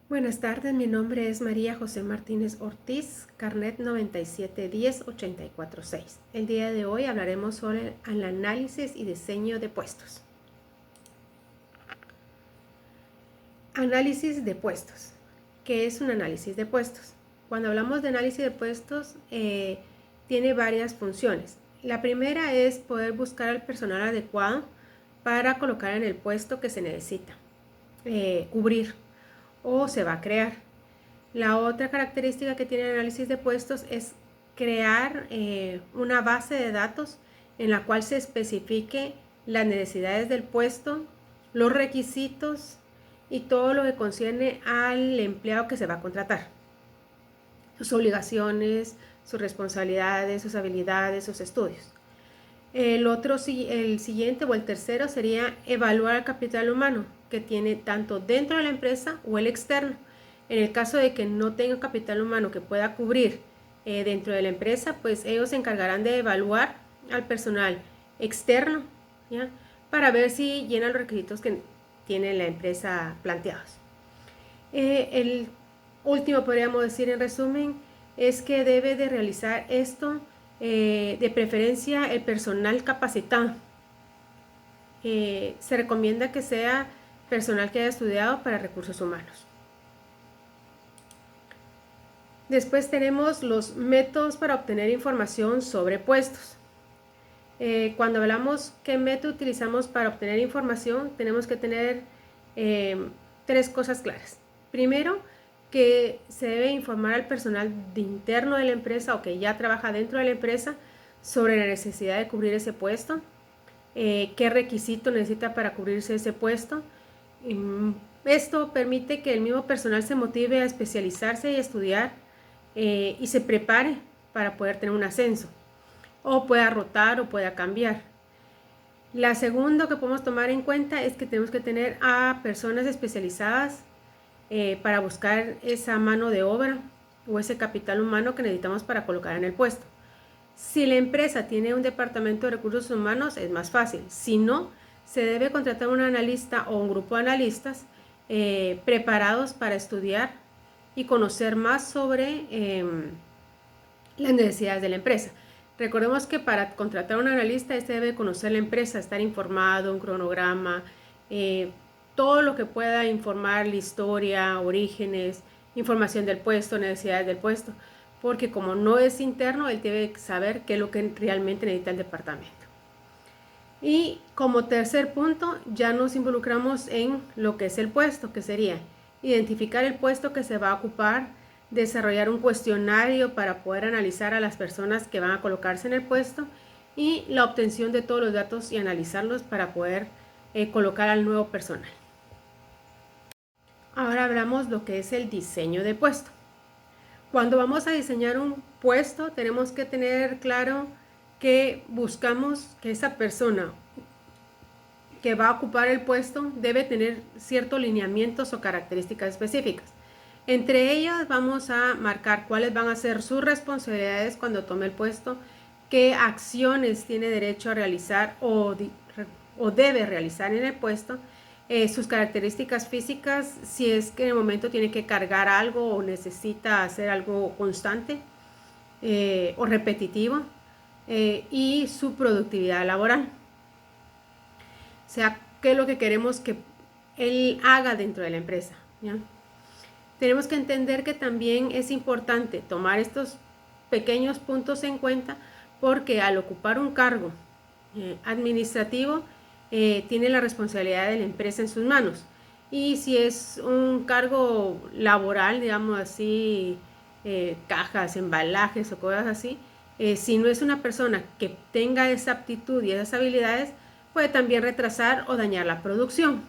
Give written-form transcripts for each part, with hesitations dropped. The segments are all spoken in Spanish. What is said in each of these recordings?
Buenas tardes, mi nombre es María José Martínez Ortiz, carnet 9710846. El día de hoy hablaremos sobre el análisis y diseño de puestos. Análisis de puestos. ¿Qué es un análisis de puestos? Cuando hablamos de análisis de puestos, tiene varias funciones. La primera es poder buscar al personal adecuado para colocar en el puesto que se necesita cubrir o se va a crear. La otra característica que tiene el análisis de puestos es crear una base de datos en la cual se especifique las necesidades del puesto, los requisitos y todo lo que concierne al empleado que se va a contratar. Sus obligaciones, sus responsabilidades, sus habilidades, sus estudios. El siguiente o el tercero sería evaluar el capital humano que tiene tanto dentro de la empresa o el externo. En el caso de que no tenga capital humano que pueda cubrir dentro de la empresa, pues ellos se encargarán de evaluar al personal externo, ¿ya? Para ver si llena los requisitos que tiene la empresa planteados. El último, podríamos decir en resumen, es que debe de realizar esto de preferencia el personal capacitado. Se recomienda que sea personal que haya estudiado para recursos humanos. Después tenemos los métodos para obtener información sobre puestos. Cuando hablamos qué método utilizamos para obtener información, tenemos que tener tres cosas claras. Primero, que se debe informar al personal interno de la empresa o que ya trabaja dentro de la empresa sobre la necesidad de cubrir ese puesto, qué requisito necesita para cubrirse ese puesto. Esto permite que el mismo personal se motive a especializarse y estudiar y se prepare para poder tener un ascenso, o pueda rotar o pueda cambiar. La segunda que podemos tomar en cuenta es que tenemos que tener a personas especializadas para buscar esa mano de obra o ese capital humano que necesitamos para colocar en el puesto. Si la empresa tiene un departamento de recursos humanos, es más fácil. Si no, se debe contratar un analista o un grupo de analistas preparados para estudiar y conocer más sobre las necesidades de la empresa. Recordemos que para contratar a un analista, este debe conocer la empresa, estar informado, un cronograma, todo lo que pueda informar la historia, orígenes, información del puesto, necesidades del puesto, porque como no es interno, él debe saber qué es lo que realmente necesita el departamento. Y como tercer punto, ya nos involucramos en lo que es el puesto, que sería identificar el puesto que se va a ocupar, desarrollar un cuestionario para poder analizar a las personas que van a colocarse en el puesto y la obtención de todos los datos y analizarlos para poder colocar al nuevo personal. Ahora hablamos lo que es el diseño de puesto. Cuando vamos a diseñar un puesto, tenemos que tener claro que buscamos que esa persona que va a ocupar el puesto debe tener ciertos lineamientos o características específicas. Entre ellas vamos a marcar cuáles van a ser sus responsabilidades cuando tome el puesto, qué acciones tiene derecho a realizar o debe realizar en el puesto, sus características físicas, si es que en el momento tiene que cargar algo o necesita hacer algo constante o repetitivo, y su productividad laboral. O sea, qué es lo que queremos que él haga dentro de la empresa, ¿ya? Tenemos que entender que también es importante tomar estos pequeños puntos en cuenta porque al ocupar un cargo administrativo tiene la responsabilidad de la empresa en sus manos, y si es un cargo laboral, digamos así, cajas, embalajes o cosas así, si no es una persona que tenga esa aptitud y esas habilidades, puede también retrasar o dañar la producción.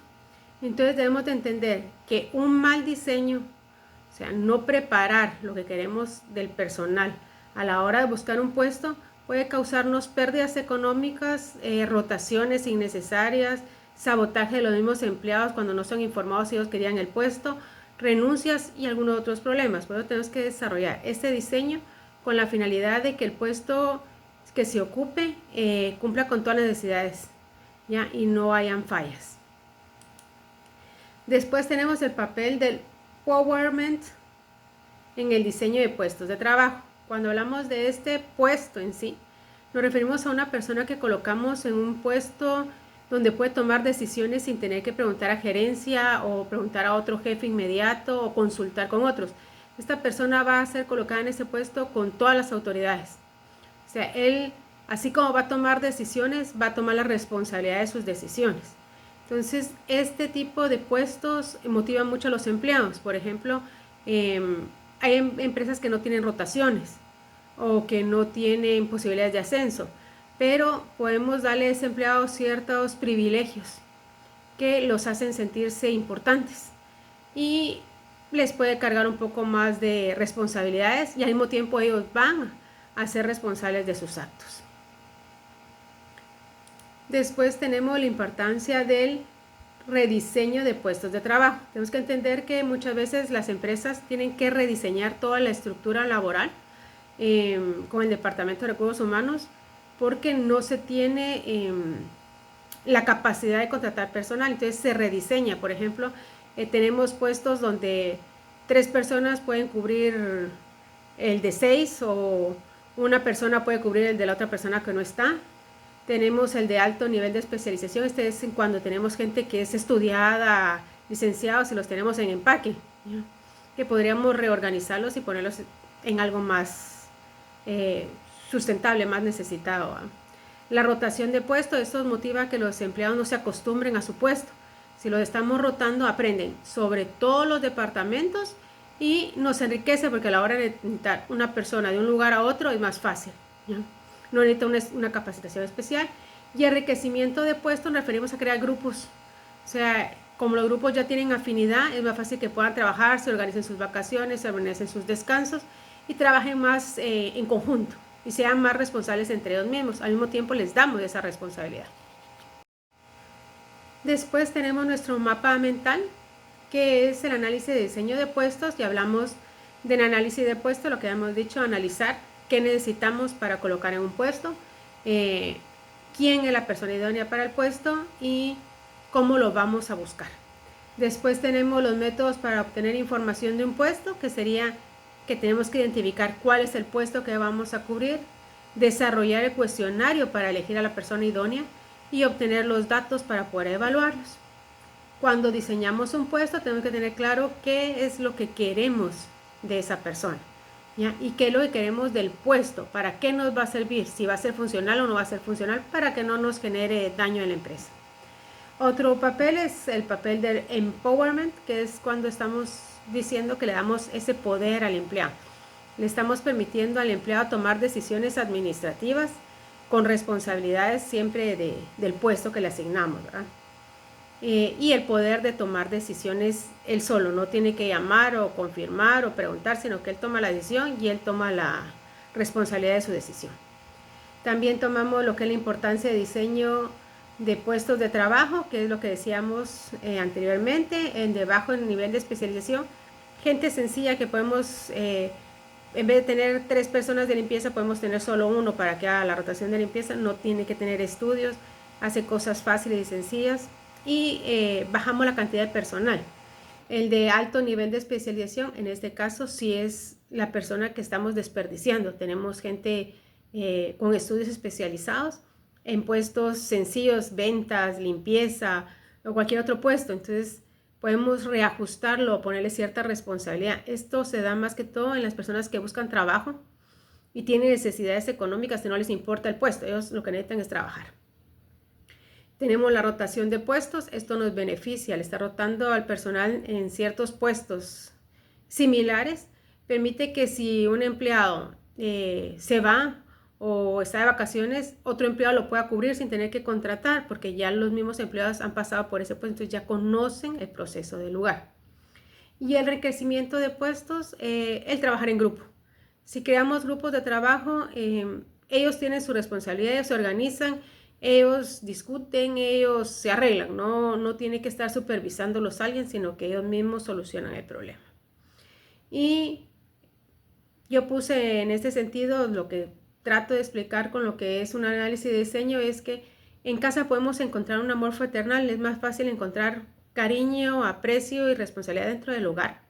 Entonces debemos de entender que un mal diseño, o sea, no preparar lo que queremos del personal a la hora de buscar un puesto, puede causarnos pérdidas económicas, rotaciones innecesarias, sabotaje de los mismos empleados cuando no son informados si ellos querían el puesto, renuncias y algunos otros problemas. Por eso tenemos que desarrollar este diseño con la finalidad de que el puesto que se ocupe cumpla con todas las necesidades, ¿ya? Y no hayan fallas. Después tenemos el papel del empowerment en el diseño de puestos de trabajo. Cuando hablamos de este puesto en sí, nos referimos a una persona que colocamos en un puesto donde puede tomar decisiones sin tener que preguntar a gerencia o preguntar a otro jefe inmediato o consultar con otros. Esta persona va a ser colocada en ese puesto con todas las autoridades. O sea, él, así como va a tomar decisiones, va a tomar la responsabilidad de sus decisiones. Entonces, este tipo de puestos motiva mucho a los empleados. Por ejemplo, hay empresas que no tienen rotaciones o que no tienen posibilidades de ascenso, pero podemos darle a ese empleado ciertos privilegios que los hacen sentirse importantes y les puede cargar un poco más de responsabilidades y al mismo tiempo ellos van a ser responsables de sus actos. Después tenemos la importancia del rediseño de puestos de trabajo. Tenemos que entender que muchas veces las empresas tienen que rediseñar toda la estructura laboral con el Departamento de Recursos Humanos porque no se tiene la capacidad de contratar personal, entonces se rediseña. Por ejemplo, tenemos puestos donde 3 personas pueden cubrir el de 6 o una persona puede cubrir el de la otra persona que no está. Tenemos el de alto nivel de especialización, este es cuando tenemos gente que es estudiada, licenciados y los tenemos en empaque, ¿ya? Que podríamos reorganizarlos y ponerlos en algo más sustentable, más necesitado, ¿va? La rotación de puestos, esto motiva a que los empleados no se acostumbren a su puesto. Si los estamos rotando, aprenden sobre todos los departamentos y nos enriquece porque a la hora de necesitar una persona de un lugar a otro es más fácil, ¿ya? No necesita una capacitación especial. Y enriquecimiento de puestos nos referimos a crear grupos. O sea, como los grupos ya tienen afinidad, es más fácil que puedan trabajar, se organicen sus vacaciones, se organicen sus descansos y trabajen más en conjunto y sean más responsables entre ellos mismos. Al mismo tiempo les damos esa responsabilidad. Después tenemos nuestro mapa mental, que es el análisis de diseño de puestos, y hablamos del análisis de puestos, lo que hemos dicho, analizar qué necesitamos para colocar en un puesto, quién es la persona idónea para el puesto y cómo lo vamos a buscar. Después tenemos los métodos para obtener información de un puesto, que sería que tenemos que identificar cuál es el puesto que vamos a cubrir, desarrollar el cuestionario para elegir a la persona idónea y obtener los datos para poder evaluarlos. Cuando diseñamos un puesto tenemos que tener claro qué es lo que queremos de esa persona, ¿ya? Y qué es lo que queremos del puesto, para qué nos va a servir, si va a ser funcional o no va a ser funcional, para que no nos genere daño en la empresa. Otro papel es el papel del empowerment, que es cuando estamos diciendo que le damos ese poder al empleado. Le estamos permitiendo al empleado tomar decisiones administrativas con responsabilidades siempre del puesto que le asignamos, ¿verdad? Y el poder de tomar decisiones él solo, no tiene que llamar o confirmar o preguntar, sino que él toma la decisión y él toma la responsabilidad de su decisión. También tomamos lo que es la importancia de diseño de puestos de trabajo, que es lo que decíamos anteriormente, en de bajo nivel de especialización, gente sencilla que podemos, en vez de tener 3 personas de limpieza, podemos tener solo uno para que haga la rotación de limpieza, no tiene que tener estudios, hace cosas fáciles y sencillas, y bajamos la cantidad de personal. El de alto nivel de especialización, en este caso, sí es la persona que estamos desperdiciando. Tenemos gente con estudios especializados en puestos sencillos, ventas, limpieza o cualquier otro puesto. Entonces podemos reajustarlo o ponerle cierta responsabilidad. Esto se da más que todo en las personas que buscan trabajo y tienen necesidades económicas que no les importa el puesto. Ellos lo que necesitan es trabajar. Tenemos la rotación de puestos. Esto nos beneficia al estar rotando al personal en ciertos puestos similares. Permite que si un empleado se va o está de vacaciones, otro empleado lo pueda cubrir sin tener que contratar, porque ya los mismos empleados han pasado por ese puesto, entonces ya conocen el proceso del lugar. Y el enriquecimiento de puestos, el trabajar en grupo. Si creamos grupos de trabajo, ellos tienen su responsabilidad, ellos se organizan, ellos discuten, ellos se arreglan, no tiene que estar supervisándolos alguien, sino que ellos mismos solucionan el problema. Y yo puse en este sentido lo que trato de explicar con lo que es un análisis de diseño, es que en casa podemos encontrar un amor fraternal, es más fácil encontrar cariño, aprecio y responsabilidad dentro del hogar.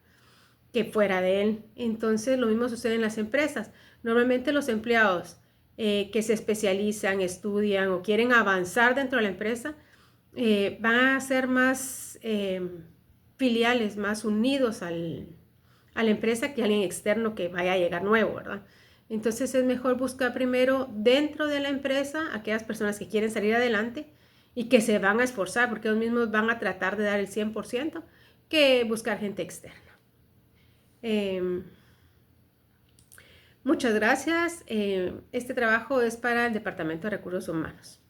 que fuera de él. Entonces lo mismo sucede en las empresas. Normalmente los empleados que se especializan, estudian o quieren avanzar dentro de la empresa van a ser más filiales, más unidos a la empresa que alguien externo que vaya a llegar nuevo, ¿verdad? Entonces es mejor buscar primero dentro de la empresa aquellas personas que quieren salir adelante y que se van a esforzar porque ellos mismos van a tratar de dar el 100% que buscar gente externa. Muchas gracias. Este trabajo es para el Departamento de Recursos Humanos.